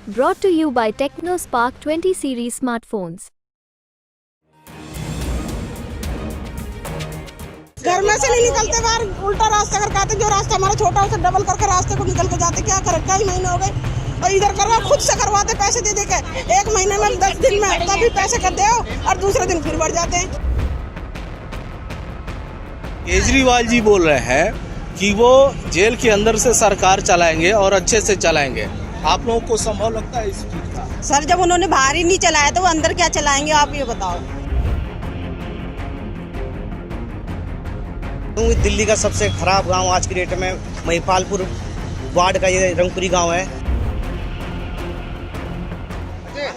Brought to you by TechnoSpark 20 series smartphones. घर में से नहीं निकलते बाहर, उल्टा रास्ता करके आते। जो रास्ता हमारा छोटा उसे डबल करके रास्ते को निकल के जाते। क्या करें, कई महीने हो गए और इधर करवा खुद से करवाते पैसे दे के। एक महीने में 10 दिन में तभी पैसे कर दो और दूसरे दिन फिर बढ़ जाते हैं। केजरीवाल जी बोल रहे हैं कि वो जेल के अंदर से सरकार चलाएंगे और अच्छे से चलाएंगे। आप लोगों को संभव लगता है इस चीज का? सर, जब उन्होंने बाहर ही नहीं चलाया तो वो अंदर क्या चलाएंगे, आप ये बताओ। दिल्ली का सबसे खराब गांव आज की डेट में महिपालपुर वार्ड का ये रंगपुरी गांव है।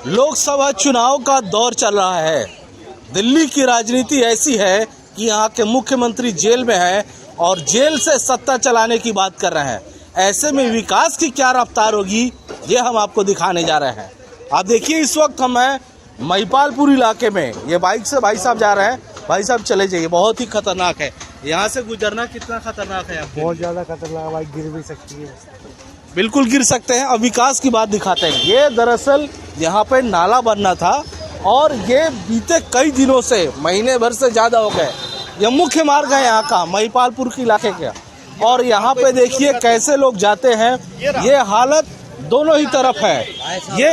लोकसभा चुनाव का दौर चल रहा है। दिल्ली की राजनीति ऐसी है कि यहाँ के मुख्यमंत्री जेल में है और जेल से सत्ता चलाने की बात कर रहे हैं। ऐसे में विकास की क्या रफ्तार होगी, ये हम आपको दिखाने जा रहे हैं। आप देखिए, इस वक्त हम हैं महिपालपुर इलाके में। ये बाइक से भाई साहब जा रहे हैं। भाई साहब चले जाइए, बहुत ही खतरनाक है। यहाँ से गुजरना कितना खतरनाक है? बहुत ज्यादा खतरनाक, बाइक गिर भी सकती है। बिल्कुल गिर सकते हैं। अब विकास की बात दिखाते हैं। ये दरअसल यहाँ पे नाला बनना था और ये बीते कई दिनों से, महीने भर से ज्यादा हो गए। ये मुख्य मार्ग है यहाँ का, महिपालपुर के इलाके का। और यहाँ पे देखिए कैसे लोग जाते हैं। ये हालत दोनों ही तरफ है। ये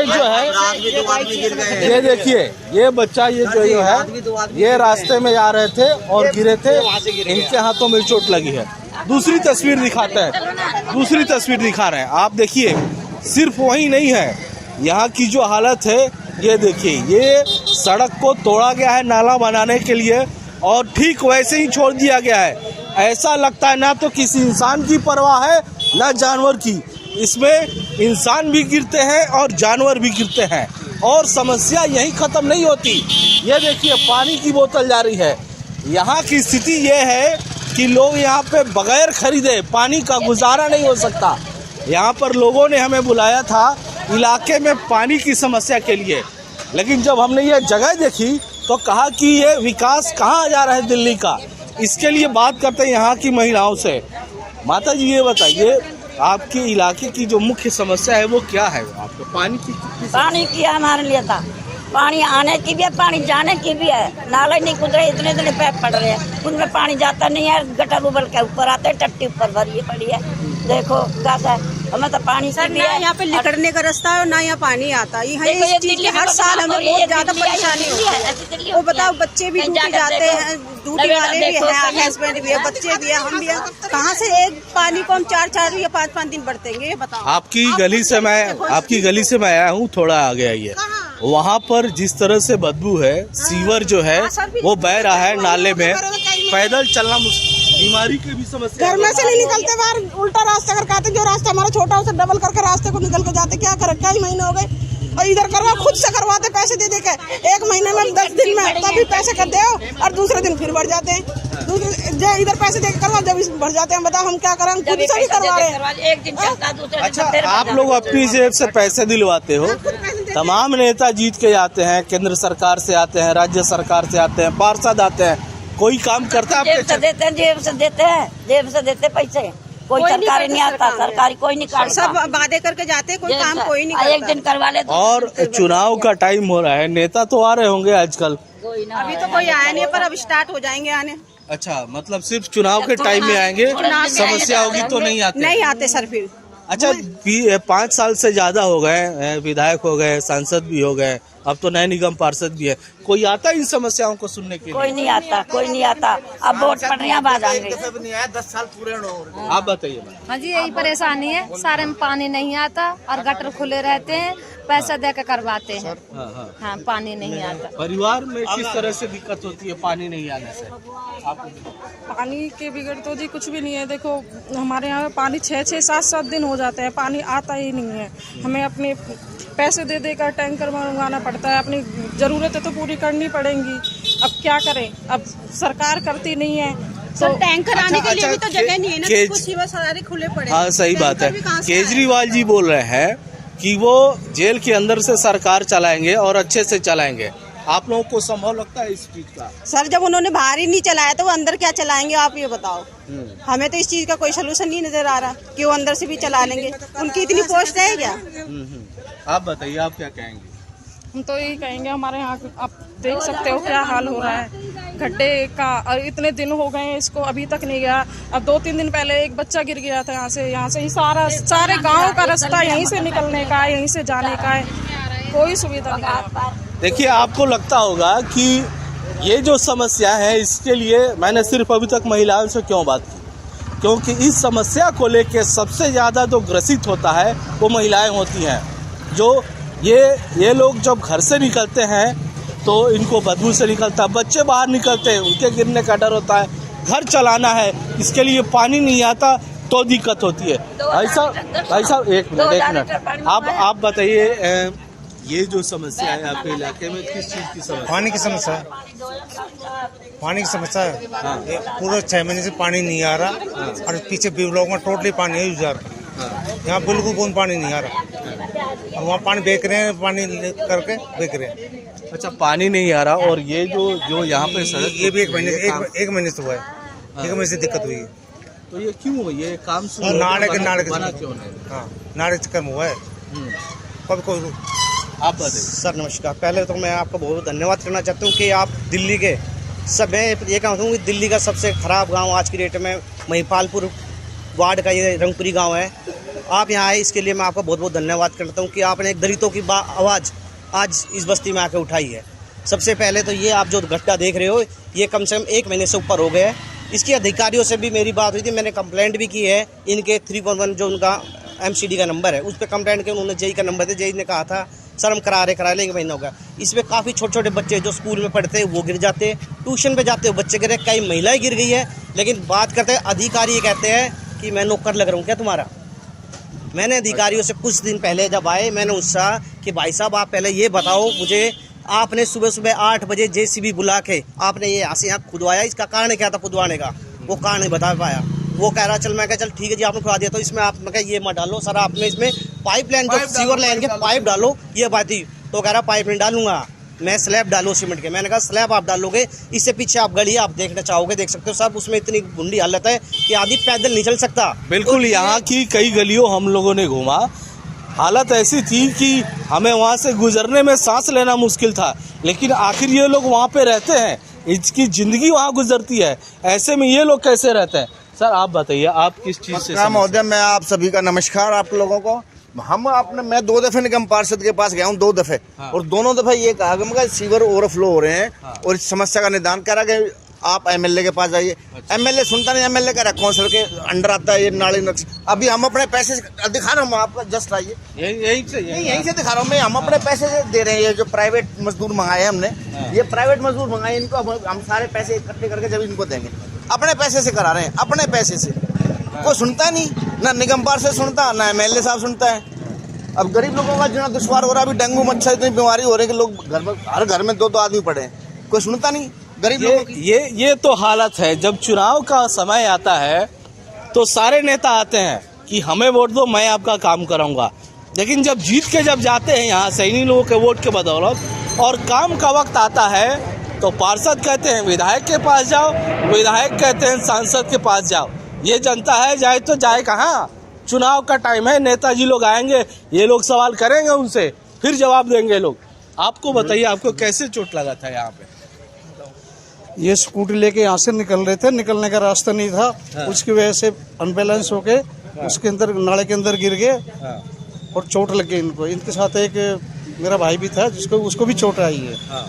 जो है, ये देखिए, ये बच्चा ये जो है, ये रास्ते में जा रहे थे और गिरे थे। इनके हाथों में चोट लगी है। दूसरी तस्वीर दिखाते हैं, दूसरी तस्वीर दिखा रहे हैं। आप देखिए, सिर्फ वही नहीं है, यहाँ की जो हालत है ये देखिए। ये सड़क को तोड़ा गया है नाला बनाने के लिए और ठीक वैसे ही छोड़ दिया गया है। ऐसा लगता है ना तो किसी इंसान की परवाह है ना जानवर की। इसमें इंसान भी गिरते हैं और जानवर भी गिरते हैं और समस्या यहीं खत्म नहीं होती। ये देखिए, पानी की बोतल जा रही है। यहाँ की स्थिति ये है कि लोग यहाँ पे बगैर खरीदे पानी का गुजारा नहीं हो सकता। यहाँ पर लोगों ने हमें बुलाया था इलाके में पानी की समस्या के लिए, लेकिन जब हमने ये जगह देखी तो कहा कि ये विकास कहाँ जा रहा है दिल्ली का। इसके लिए बात करते हैं यहाँ की महिलाओं से। माता जी, ये बताइए, आपके इलाके की जो मुख्य समस्या है वो क्या है? आपको पानी की हमारे लिए था। पानी आने की भी है, पानी जाने की भी है। नाला नहीं खुद रहे, इतने इतने पैप पड़ रहे हैं, उनमें पानी जाता नहीं है। गटर उबल के ऊपर आते हैं, टट्टी ऊपर भरी पड़ी है। देखो कैसा है, हमें तो पानी सर ना यहाँ पे निकलने का रास्ता है और ना यहाँ पानी आता। हर साल हमें बहुत ज्यादा परेशानी होती है। वो बताओ, बच्चे भी ड्यूटी जाते हैं, ड्यूटी वाले भी हैं, हस्बैंड भी है, बच्चे भी है, हम भी हैं। कहाँ से एक पानी को हम 4-4 या 5-5 दिन बढ़तेंगे, ये बताओ। आपकी गली से मैं आया हूँ, थोड़ा आगे आइए। वहाँ पर जिस तरह से बदबू है, सीवर जो है वो बह रहा है नाले में। पैदल चलना बीमारी की भी समस्या। घर में से नहीं निकलते बाहर, उल्टा रास्ता करके आते। जो रास्ता हमारा छोटा उसे डबल करके रास्ते को निकल के जाते। क्या करें, कई महीने हो गए और इधर करवा खुद से करवाते पैसे दे के। एक महीने में 10 दिन में तभी पैसे कर दो और दूसरे दिन फिर बढ़ जाते हैं। इधर पैसे दे के करवा, जब बढ़ जाते हैं। बताओ हम क्या करें, हम खुद से भी करवा रहे हैं। अच्छा, आप लोग अपनी जेब से पैसे दिलवाते हो। तमाम नेता जीत के आते हैं, केंद्र सरकार से आते हैं, राज्य सरकार से आते हैं, पार्षद आते हैं। कोई काम करता है? जेब से देते हैं, जेब से देते पैसे। कोई सरकारी नहीं आता, सरकारी कोई नहीं करता। सब वादे करके जाते, कोई काम कोई नहीं करता। एक दिन करवा ले। और चुनाव का टाइम हो रहा है, नेता तो आ रहे होंगे आजकल? अभी तो कोई आया नहीं, पर अब स्टार्ट हो जाएंगे आने। अच्छा, मतलब सिर्फ चुनाव के टाइम में आएंगे, समस्या होगी तो नहीं आते सर फिर। अच्छा, 5 साल से ज्यादा हो गए, विधायक हो गए, सांसद भी हो गए, अब तो नए निगम पार्षद भी है। कोई आता इन समस्याओं को सुनने के लिए? कोई नहीं आता। अब वोट पड़ने बाद आएंगे। 10 साल पूरे हो रहे। आप बताइए। हाँ जी, यही परेशानी है। सारे में पानी नहीं आता और गटर खुले रहते हैं, पैसा दे के करवाते हैं। हाँ, पानी नहीं आता। परिवार में किस तरह से दिक्कत होती है पानी नहीं आने से? पानी के बिगड़ तो जी कुछ भी नहीं है। देखो, हमारे यहाँ पानी 6-6, 7-7 दिन हो जाते हैं, पानी आता ही नहीं है। हमें अपने पैसे दे देकर टैंकर मंगवाना पड़ता है। अपनी जरूरतें तो पूरी करनी पड़ेंगी। अब क्या करें, अब सरकार करती नहीं है तो टैंकर आने के लिए भी तो जगह नहीं है ना, कुछ ही बस सारे खुले पड़े। हाँ, सही बात है। केजरीवाल जी बोल रहे हैं कि वो जेल के अंदर से सरकार चलाएंगे और अच्छे से चलाएंगे। आप लोगों को संभव लगता है इस चीज का? सर जब उन्होंने बाहर ही नहीं चलाया तो वो अंदर क्या चलाएंगे, आप ये बताओ। हमें तो इस चीज का कोई सोल्यूशन नहीं नजर आ रहा कि वो अंदर से भी चला लेंगे। उनकी इतनी पोस्ट है क्या? आप बताइए, आप क्या कहेंगे? हम तो यही कहेंगे, हमारे यहाँ आप देख सकते हो क्या हाल हो रहा है गड्ढे का। और इतने दिन हो गए इसको अभी तक नहीं गया। अब 2-3 दिन पहले एक बच्चा गिर गया था यहाँ से ही सारे गांव का रास्ता यहीं से निकलने का है, यहीं से जाने का है, कोई सुविधा नहीं है। देखिए, आपको लगता होगा कि ये जो समस्या है इसके लिए मैंने सिर्फ अभी तक महिलाओं से क्यों बात की, क्योंकि इस समस्या को लेकर सबसे ज़्यादा जो ग्रसित होता है वो महिलाएं होती हैं। जो ये लोग जब घर से निकलते हैं तो इनको बदबू से निकलता है, बच्चे बाहर निकलते हैं उनके गिरने का डर होता है, घर चलाना है इसके लिए पानी नहीं आता तो दिक्कत होती है। भाई साहब एक मिनट आप बताइए, ये जो समस्या है आपके इलाके में किस चीज़ की समस्या? पानी की समस्या है। पानी की समस्या है। पूरे 6 महीने से पानी नहीं आ रहा और पीछे बी ब्लॉक में टोटली पानी है जा रहा। यहाँ बिल्कुल कौन पानी नहीं आ रहा और वहाँ पानी बेच रहे हैं, पानी करके बेच रहे हैं। अच्छा, पानी नहीं आ रहा। और ये जो यहाँ पे सड़क, ये भी एक महीने से हुआ है। 1 महीने से दिक्कत हुई है। तो ये क्यों हुआ? ये काम नाले के क्यों नहीं? हाँ, नाले से कम हुआ है। कब को आप बताइए सर। नमस्कार। पहले तो मैं आपका बहुत धन्यवाद करना चाहता हूँ कि आप दिल्ली के मैं ये कहता हूँ कि दिल्ली का सबसे ख़राब गांव आज की डेट में महिपालपुर वार्ड का ये रंगपुरी गांव है। आप यहाँ आए, इसके लिए मैं आपका बहुत बहुत धन्यवाद करता हूँ कि आपने एक दलितों की आवाज़ आज इस बस्ती में आके उठाई है। सबसे पहले तो ये आप जो घटना देख रहे हो ये कम से कम 1 महीने से ऊपर हो गए हैं। इसके अधिकारियों से भी मेरी बात हुई थी, मैंने कंप्लेंट भी की है। इनके 311 जो उनका MCD का नंबर है उस पर कंप्लेंट किया। उन्होंने जेई का नंबर दिया, जेई ने कहा था सर हम करा रहे 1 महीना हो गया। इसमें काफ़ी छोटे छोटे बच्चे जो स्कूल में पढ़ते हैं वो गिर जाते हैं, ट्यूशन पे जाते हैं बच्चे गिरे, कई महिलाएं गिर गई है। लेकिन बात करते हैं अधिकारी ये कहते हैं कि मैं नौकर लग रहा हूँ क्या तुम्हारा। मैंने अधिकारियों से कुछ दिन पहले जब आए मैंने उससे कि भाई साहब आप पहले ये बताओ मुझे, आपने सुबह 8 बजे JCB बुला के आपने ये यहाँ खुदवाया, इसका कारण क्या था खुदवाने का? वो कारण नहीं बता पाया। वो कह रहा चल, मैं कहा चल ठीक है जी आपने खुदा दिया तो इसमें आप मैं ये मत डालो सर, आपने इसमें पाइपलाइन जो सीवर लाइन के पाइप डालो, ये बात थी। तो कह रहा पाइप नहीं डालूंगा मैं, स्लैब डालो सीमेंट के। मैंने कहा स्लैब आप डालोगे, इससे पीछे आप गली आप देखना चाहोगे, देख सकते हो साहब उसमें इतनी गुंडी हालत है कि आदमी पैदल नहीं चल सकता। बिल्कुल, यहाँ की कई गलियों हम लोगों ने घूमा, हालत ऐसी थी कि हमें वहाँ से गुजरने में सांस लेना मुश्किल था। लेकिन आखिर ये लोग वहाँ पे रहते हैं, इसकी ज़िंदगी वहाँ गुजरती है, ऐसे में ये लोग कैसे रहते हैं? सर आप बताइए, आप किस चीज़ से? महोदय मैं आप सभी का नमस्कार। आप लोगों को मैं 2 दफे निगम पार्षद के पास गया हूँ, 2 दफे। हाँ। और दोनों दफे ये कहा कि सीवर ओवरफ्लो हो रहे हैं। हाँ। और इस समस्या का निदान करा कि आप MLA के पास जाइए। अच्छा। MLA सुनता नहीं, MLA कह रहा काउंसिलर के अंडर आता है ये नाली नक्श। अभी हम अपने पैसे से दिखा रहा हूँ, आपका जस्ट आइए यहीं से दिखा रहा हूँ मैं। हम अपने पैसे से दे रहे हैं, ये जो प्राइवेट मजदूर मंगाए हमने, ये प्राइवेट मजदूर मंगाए, इनको हम सारे पैसे इकट्ठे करके जब इनको देंगे, अपने पैसे से करा रहे हैं, अपने पैसे से। कोई सुनता नहीं, ना निगम पार्षद सुनता, ना MLA साहब सुनता है। अब गरीब लोगों का जीना दुश्वार हो रहा है। अभी डेंगू मच्छर इतनी बीमारी हो रही है कि लोग हर घर में 2 आदमी पड़े हैं, कोई सुनता नहीं गरीब लोगों की। ये तो हालत है। जब चुनाव का समय आता है तो सारे नेता आते हैं कि हमें वोट दो, मैं आपका काम कराऊंगा। लेकिन जब जीत के जब जाते हैं यहाँ से इन्हीं लोगों के वोट के बदौलत और काम का वक्त आता है तो पार्षद कहते हैं विधायक के पास जाओ, विधायक कहते हैं सांसद के पास जाओ। ये जनता है जाए तो जाए कहाँ? चुनाव का टाइम है, नेताजी लोग आएंगे, ये लोग सवाल करेंगे उनसे, फिर जवाब देंगे लोग। आपको बताइए, आपको कैसे चोट लगा था यहाँ पे? ये स्कूटी लेके यहाँ से निकल रहे थे, निकलने का रास्ता नहीं था। हाँ। उसकी वजह से अनबैलेंस होके उसके अंदर नाले के अंदर गिर गए। हाँ। और चोट लग गई इनको। इनके साथ एक मेरा भाई भी था उसको भी चोट आई है। हाँ।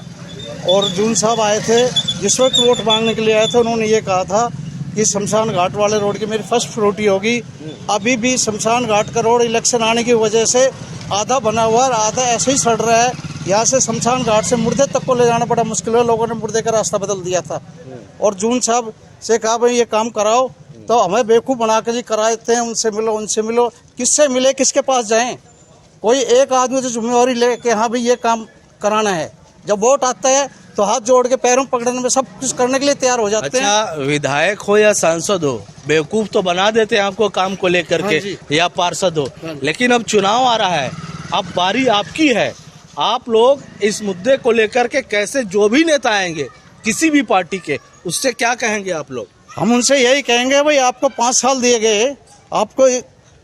और जून साहब आए थे, जिस वक्त वोट मांगने के लिए आए थे, उन्होंने ये कहा था कि शमशान घाट वाले रोड की मेरी फर्स्ट प्रायोरिटी होगी। अभी भी शमशान घाट का रोड इलेक्शन आने की वजह से आधा बना हुआ है, आधा ऐसे ही सड़ रहा है। यहाँ से शमशान घाट से मुर्दे तक को ले जाना बड़ा मुश्किल है। लोगों ने मुर्दे का रास्ता बदल दिया था। और जून साहब से कहा भाई ये काम कराओ, तो हमें बेवकूफ़ बना के जी कराते हैं, उनसे मिलो उनसे मिलो। किससे मिले, किसके पास जाएं? कोई एक आदमी तो जिम्मेवारी ले कि हाँ भाई ये काम कराना है। जब वोट आता है तो हाथ जोड़ के पैरों पकड़ने में सब कुछ करने के लिए तैयार हो जाते हैं। अच्छा, विधायक हो या सांसद हो, बेवकूफ़ तो बना देते हैं आपको काम को लेकर के। हाँ, या पार्षद हो। हाँ, लेकिन अब चुनाव आ रहा है, अब बारी आपकी है। आप लोग इस मुद्दे को लेकर के कैसे, जो भी नेता आएंगे किसी भी पार्टी के, उससे क्या कहेंगे आप लोग? हम उनसे यही कहेंगे भाई आपको 5 साल दिए गए, आपको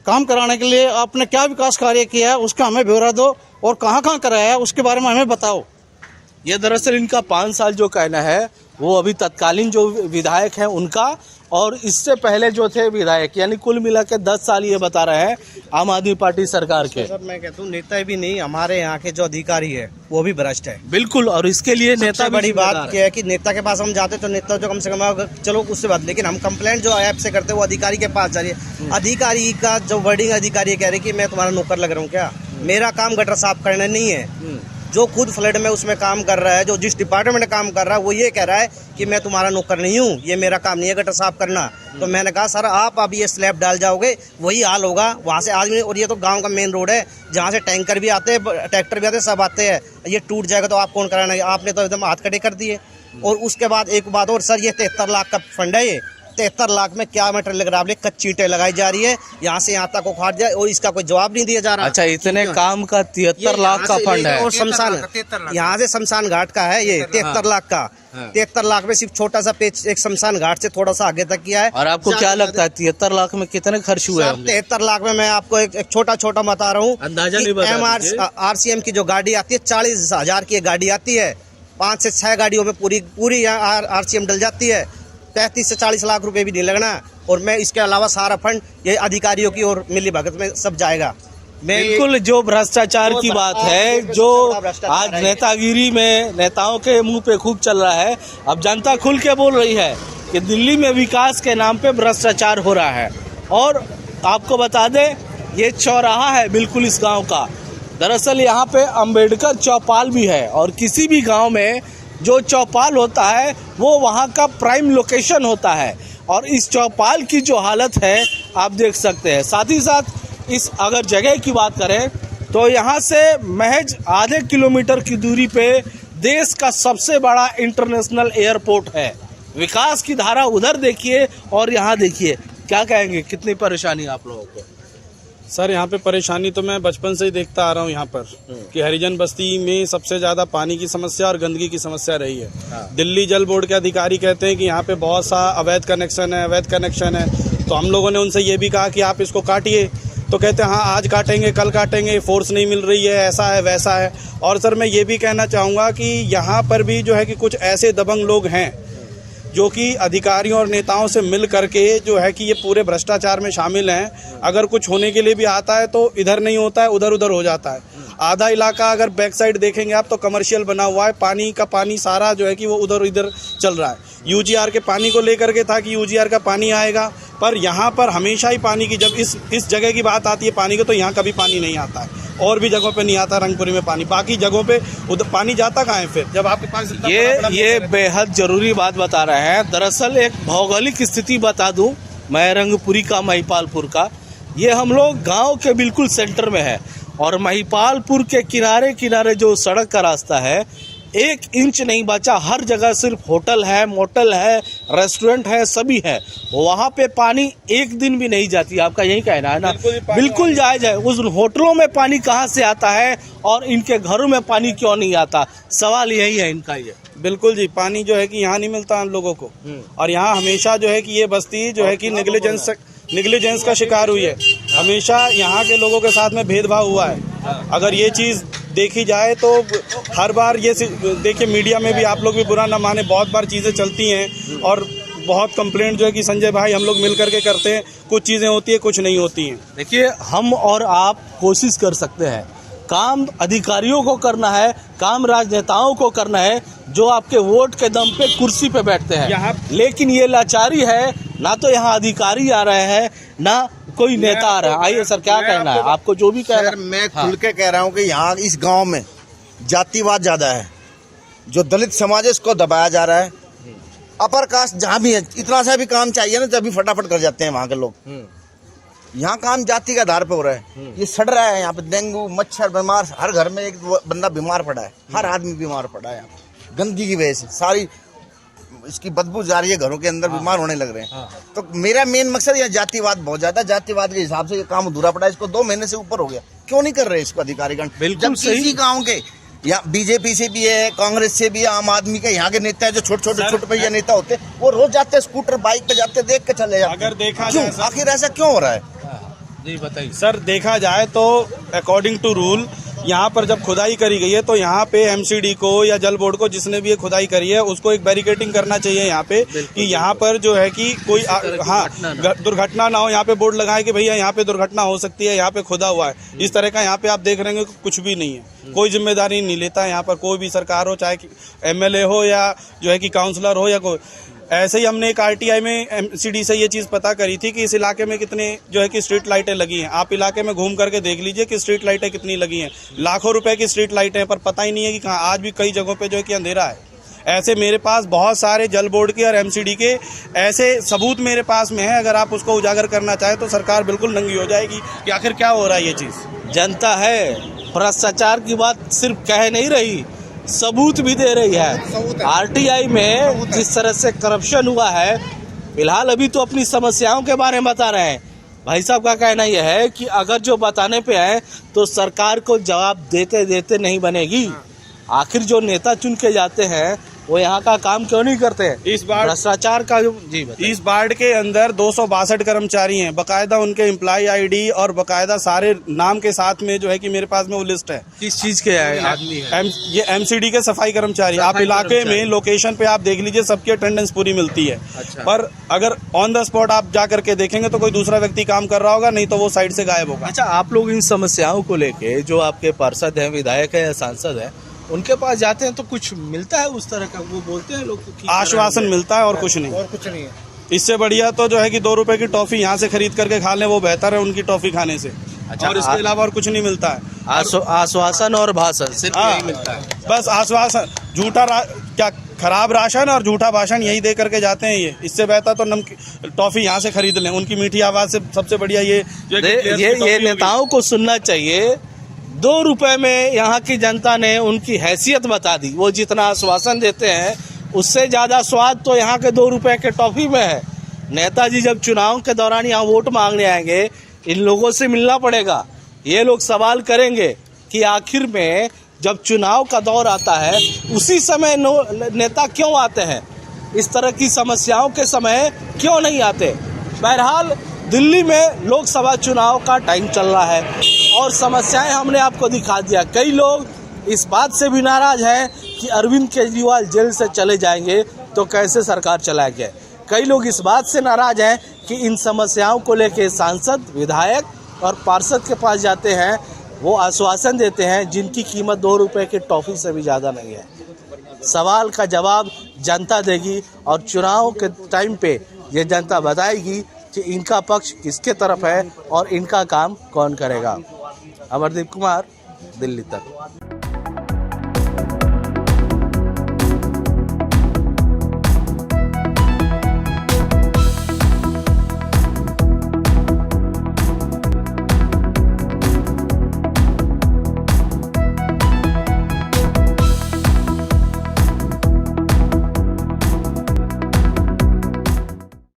काम कराने के लिए आपने क्या विकास कार्य किया है उसका हमें ब्यौरा दो और कहाँ कहाँ कराया है उसके बारे में हमें बताओ। ये दरअसल इनका 5 साल जो कहना है वो अभी तत्कालीन जो विधायक हैं उनका, और इससे पहले जो थे विधायक, यानी कुल मिला के 10 साल ये बता रहे हैं आम आदमी पार्टी सरकार के। सर मैं कहता हूँ नेता भी नहीं, हमारे यहाँ के जो अधिकारी है वो भी भ्रष्ट है। बिल्कुल, और इसके लिए नेता बड़ी बात क्या है कि नेता के पास हम जाते तो नेता जो कम से कम चलो उससे बात, लेकिन हम कंप्लेंट जो ऐप से करते हैं वो अधिकारी के पास जा रही है। अधिकारी का जो वर्डिंग अधिकारी कह रहे कि मैं तुम्हारा नौकर लग रहा हूँ क्या? मेरा काम गटर साफ करना नहीं है। जो खुद फ्लड में उसमें काम कर रहा है, जो जिस डिपार्टमेंट में काम कर रहा है, वो ये कह रहा है कि मैं तुम्हारा नौकर नहीं हूँ, ये मेरा काम नहीं है गटर साफ करना। तो मैंने कहा सर आप अब ये स्लैब डाल जाओगे वही हाल होगा वहाँ से आदमी, और ये तो गांव का मेन रोड है जहाँ से टैंकर भी आते हैं, ट्रैक्टर भी आते हैं, सब आते हैं। ये टूट जाएगा तो आप कौन कराना? आपने तो एकदम हाथ खड़े कर दिए। और उसके बाद एक बात और सर, ये 73 लाख का फंड है। ये 73 लाख में क्या मटेरियल लग रहा है? कच्ची ईंटें लगाई जा रही है, यहाँ से यहाँ तक उखाड़ जाए और इसका कोई जवाब नहीं दिया जा रहा। अच्छा, इतने काम का 73 लाख का फंड है। और शमशान, यहाँ से शमशान घाट का है ये 73 लाख का। 73 लाख में सिर्फ छोटा सा पेज एक शमशान घाट से थोड़ा सा आगे तक किया है। और आपको क्या लगता है 73 लाख में कितने खर्च हुए? 73 लाख में मैं आपको एक छोटा बता रहा हूँ, अंदाजा नहीं बता। RCM की जो गाड़ी आती है 40,000 की गाड़ी आती है, 5 से 6 गाड़ियों में पूरी यहाँ RCM डल जाती है। 35 से 40 लाख रुपए भी नहीं लगना, और मैं इसके अलावा सारा फंड ये अधिकारियों की और मिली भगत में सब जाएगा। बिल्कुल, जो भ्रष्टाचार की बात है, जो आज नेतागिरी में नेताओं के मुंह पे खूब चल रहा है, अब जनता खुल के बोल रही है कि दिल्ली में विकास के नाम पे भ्रष्टाचार हो रहा है। और आपको बता दें, ये चौराहा है बिल्कुल इस गांव का। दरअसल यहाँ पे अंबेडकर चौपाल भी है, और किसी भी गांव में जो चौपाल होता है वो वहाँ का प्राइम लोकेशन होता है, और इस चौपाल की जो हालत है आप देख सकते हैं। साथ ही साथ इस अगर जगह की बात करें तो यहाँ से महज आधे किलोमीटर की दूरी पे देश का सबसे बड़ा इंटरनेशनल एयरपोर्ट है। विकास की धारा उधर देखिए और यहाँ देखिए, क्या कहेंगे, कितनी परेशानी आप लोगों को? सर यहाँ पे परेशानी तो मैं बचपन से ही देखता आ रहा हूँ यहाँ पर कि हरिजन बस्ती में सबसे ज्यादा पानी की समस्या और गंदगी की समस्या रही है। दिल्ली जल बोर्ड के अधिकारी कहते हैं कि यहाँ पे बहुत सा अवैध कनेक्शन है। तो हम लोगों ने उनसे ये भी कहा कि आप इसको काटिए, तो कहते हैं हाँ आज काटेंगे, कल काटेंगे, फोर्स नहीं मिल रही है, ऐसा है वैसा है। और सर मैं ये भी कहना चाहूँगा कि यहाँ पर भी जो है कि कुछ ऐसे दबंग लोग हैं जो कि अधिकारियों और नेताओं से मिल करके जो है कि ये पूरे भ्रष्टाचार में शामिल हैं। अगर कुछ होने के लिए भी आता है तो इधर नहीं होता है, उधर हो जाता है। आधा इलाका अगर बैक साइड देखेंगे आप तो कमर्शियल बना हुआ है, पानी सारा जो है कि वो उधर इधर चल रहा है। यूजीआर के पानी को लेकर के था कि यूजीआर का पानी आएगा, पर यहाँ पर हमेशा ही पानी की, जब इस जगह की बात आती है पानी की, तो यहाँ कभी पानी नहीं आता है। और भी जगहों पे नहीं आता रंगपुरी में पानी, बाकी जगहों पे उधर पानी जाता कहाँ है फिर जब आपके पास? ये बेहद जरूरी बात बता रहे हैं। दरअसल एक भौगोलिक स्थिति बता दूं मैं, रंगपुरी का, महिपालपुर का। ये हम लोग गांव के बिल्कुल सेंटर में है, और महिपालपुर के किनारे किनारे जो सड़क का रास्ता है, 1 इंच नहीं बचा। हर जगह सिर्फ होटल है, मोटल है, रेस्टोरेंट है, सभी है। वहाँ पे पानी एक दिन भी नहीं जाती। आपका यही कहना है ना? बिल्कुल जायज है। उस होटलों में पानी कहाँ से आता है और इनके घरों में पानी क्यों नहीं आता? सवाल यही है इनका। ये बिल्कुल जी, पानी जो है कि यहाँ नहीं मिलता हम लोगों को, और यहाँ हमेशा जो है कि ये बस्ती जो है कि नेग्लिजेंस का शिकार हुई है। हमेशा यहाँ के लोगों के साथ में भेदभाव हुआ है। अगर ये चीज़ देखी जाए तो हर बार ये देखिए, मीडिया में भी आप लोग भी बुरा ना माने, बहुत बार चीज़ें चलती हैं और बहुत कंप्लेंट जो है कि संजय भाई हम लोग मिल करके करते हैं, कुछ चीज़ें होती है, कुछ नहीं होती हैं। देखिए, हम और आप कोशिश कर सकते हैं, काम अधिकारियों को करना है, काम राजनेताओं को करना है जो आपके वोट के दम पे कुर्सी पे बैठते हैं। लेकिन ये लाचारी है, ना तो यहाँ अधिकारी आ रहे हैं, ना कोई नेता आ रहा है। आइए सर, क्या कहना है आपको? जो भी कह रहा है, मैं खुल के कह रहा हूँ कि यहाँ इस गांव में जातिवाद ज्यादा है। जो दलित समाज है उसको दबाया जा रहा है। अपर कास्ट जहाँ भी है, इतना सा भी काम चाहिए ना तभी फटाफट कर जाते हैं वहाँ के लोग। यहाँ काम जाति के आधार पे हो रहा है। ये सड़ रहा है यहाँ पे, डेंगू, मच्छर, बीमार, हर घर में एक बंदा बीमार पड़ा है, हर आदमी बीमार पड़ा है यहाँ पे। गंदगी की वजह से सारी इसकी बदबू जा रही है, घरों के अंदर बीमार होने लग रहे हैं। तो मेरा मेन मकसद यह जातिवाद बहुत ज्यादा, जातिवाद के हिसाब से ये काम अधूरा पड़ा है। इसको 2 महीने से ऊपर हो गया, क्यों नहीं कर रहे इसको अधिकारीगण? जब किसी गाँव के यहाँ बीजेपी से भी है, कांग्रेस से भी है, आम आदमी के यहाँ के नेता है जो छोटे भैया नेता होते हैं, वो रोज जाते हैं स्कूटर बाइक पे जाते, देख के चले जाते। अगर देखा क्यों जाए आखिर ऐसा क्यों हो रहा है? जी बताइए सर, देखा जाए तो अकॉर्डिंग टू रूल यहाँ पर जब खुदाई करी गई है तो यहाँ पे एमसीडी को या जल बोर्ड को जिसने भी ये खुदाई करी है उसको एक बैरिकेडिंग करना चाहिए यहाँ पे कि यहाँ पर जो है कि कोई दुर्घटना ना हो। यहाँ पे बोर्ड लगाए कि भैया यहाँ पे दुर्घटना हो सकती है, यहाँ पे खुदा हुआ है। इस तरह का यहाँ पे आप देख रहे हैं कुछ भी नहीं है, कोई जिम्मेदारी नहीं लेता है यहाँ पर कोई भी सरकार हो, चाहे एमएलए हो या जो है कि काउंसलर हो या कोई। ऐसे ही हमने एक आरटीआई में एमसीडी से ये चीज़ पता करी थी कि इस इलाके में कितने जो है कि स्ट्रीट लाइटें लगी हैं। आप इलाके में घूम करके देख लीजिए कि स्ट्रीट लाइटें कितनी लगी हैं, लाखों रुपए की स्ट्रीट लाइटें हैं, पर पता ही नहीं है कि कहाँ। आज भी कई जगहों पे जो है कि अंधेरा है। ऐसे मेरे पास बहुत सारे जल बोर्ड के और एमसीडी के ऐसे सबूत मेरे पास में है। अगर आप उसको उजागर करना चाहें तो सरकार बिल्कुल नंगी हो जाएगी कि आखिर क्या हो रहा है। ये चीज़ जनता है, भ्रष्टाचार की बात सिर्फ कह नहीं रही, सबूत भी दे रही है। आरटीआई में जिस तरह से करप्शन हुआ है, फिलहाल अभी तो अपनी समस्याओं के बारे में बता रहे हैं। भाई साहब का कहना यह है कि अगर जो बताने पे है तो सरकार को जवाब देते देते नहीं बनेगी। आखिर जो नेता चुन के जाते हैं वो यहाँ का काम क्यों नहीं करते हैं? इस बार भ्रष्टाचार का जो इस वार्ड के अंदर 262 कर्मचारी हैं, बकायदा उनके एम्प्लॉय आईडी और बकायदा सारे नाम के साथ में जो है कि मेरे पास में वो लिस्ट है। किस चीज के आदमी है? ये एमसीडी के सफाई कर्मचारी। आप इलाके में लोकेशन पे आप देख लीजिए, सबकी अटेंडेंस पूरी मिलती है। अच्छा। पर अगर ऑन द स्पॉट आप जा करके देखेंगे तो कोई दूसरा व्यक्ति काम कर रहा होगा, नहीं तो वो साइड से गायब होगा। अच्छा, आप लोग इन समस्याओं को लेके जो आपके पार्षद हैं, विधायक है या सांसद है, उनके पास जाते हैं तो कुछ मिलता है उस तरह का? वो बोलते हैं लोग आश्वासन मिलता है और कुछ नहीं। है। इससे बढ़िया तो जो है कि 2 रुपए की टॉफी यहाँ से खरीद करके खा लें, वो बेहतर है उनकी टॉफी खाने से। अच्छा, और इसके अलावा और कुछ नहीं मिलता है। आश्वासन और भाषण सिर्फ यही मिलता है। बस आश्वासन, क्या खराब राशन और झूठा भाषण यही दे करके जाते हैं। ये इससे बेहतर तो टॉफी यहाँ से खरीद लें, उनकी मीठी आवाज से सबसे बढ़िया ये नेताओं को सुनना चाहिए। 2 रुपए में यहाँ की जनता ने उनकी हैसियत बता दी। वो जितना आश्वासन देते हैं उससे ज्यादा स्वाद तो यहाँ के 2 रुपए के टॉफी में है। नेताजी जब चुनाव के दौरान यहाँ वोट मांगने आएंगे, इन लोगों से मिलना पड़ेगा। ये लोग सवाल करेंगे कि आखिर में जब चुनाव का दौर आता है उसी समय नेता क्यों आते हैं, इस तरह की समस्याओं के समय क्यों नहीं आते। बहरहाल दिल्ली में लोकसभा चुनाव का टाइम चल रहा है और समस्याएं हमने आपको दिखा दिया। कई लोग इस बात से भी नाराज हैं कि अरविंद केजरीवाल जेल से चले जाएंगे तो कैसे सरकार चलाएंगे। कई लोग इस बात से नाराज हैं कि इन समस्याओं को लेकर सांसद, विधायक और पार्षद के पास जाते हैं, वो आश्वासन देते हैं जिनकी कीमत 2 रुपए की टॉफी से भी ज़्यादा नहीं है। सवाल का जवाब जनता देगी और चुनाव के टाइम पे ये जनता बताएगी कि इनका पक्ष किसके तरफ है और इनका काम कौन करेगा। अमरदीप कुमार, दिल्ली तक।